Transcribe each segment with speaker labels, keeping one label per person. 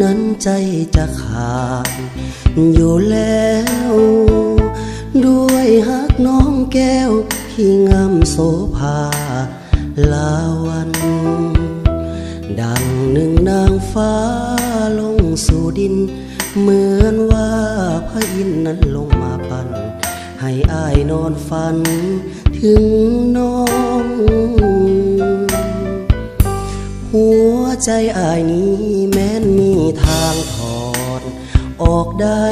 Speaker 1: นั้นใจจะขาดอยู่แล้วด้วยฮักน้องแก้วที่งามโสภาลาวันดังหนึ่งนางฟ้าลงสู่ดินเหมือนว่าพระอินทร์นั้นลงมาปั่นให้อ้ายนอนฝันถึงน้องหัวใจอ้ายนี้แม้นมีทางถอดออกได้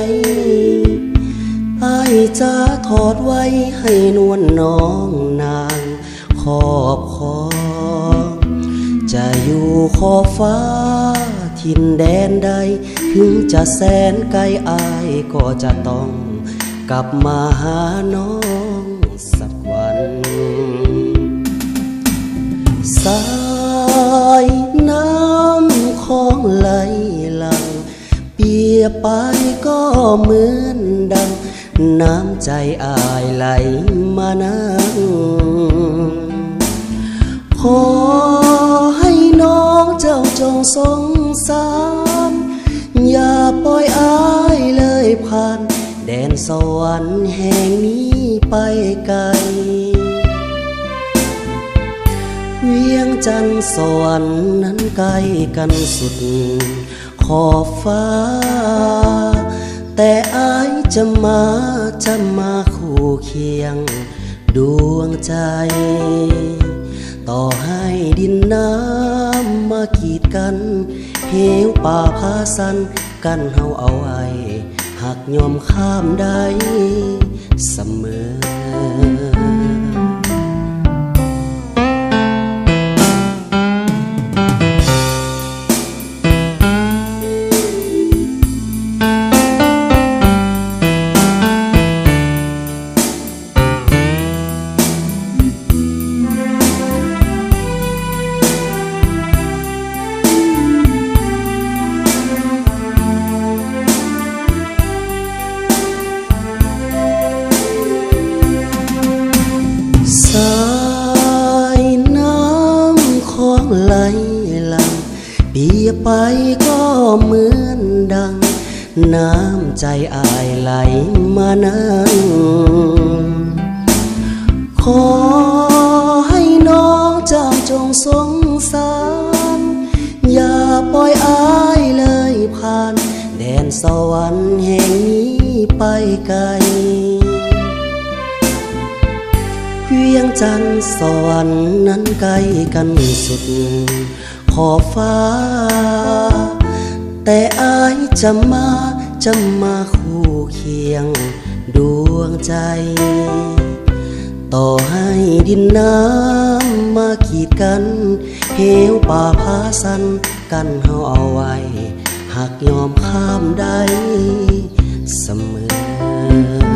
Speaker 1: อ้ายจะถอดไว้ให้นวลน้องนางขอบคอจะอยู่ขอบฟ้าทินแดนใดถึงจะแสนไกลอ้ายก็จะต้องกลับมาหาน้องสักวันสายน้ำของไหลหลังเปียกไปก็เหมือนดังน้ำใจอ้ายไหลมานั่งขอให้น้องเจ้าจงสงสารอย่าปล่อยอ้ายเลยผ่านแดนสวรรค์แห่งนี้ไปไกลเวียงจันทร์สวรรค์นั้นไกลกันสุดขอบฟ้าแต่อ้ายจะมาคู่เคียงดวงใจต่อให้ดินน้ำมากีดกันเหวป่าพาสันกันเฮาเอาไว้หากยอมข้ามได้เสมอสายน้ำของไหลหลังเปียกไปก็เหมือนดังน้ำใจอ้ายไหลมานั่งขอให้น้องเจ้าจงสงสารอย่าปล่อยอ้ายเลยผ่านแดนสวรรค์แห่งนี้ไปไกลเวียงจันทร์สวรรค์นั้นไกลกันสุดขอบฟ้าแต่อ้ายจะมาคู่เคียงดวงใจต่อให้ดินน้ำมากีดกันเหวป่าพาสันกันเฮาเอาไว้หากยอมข้ามได้เสมอ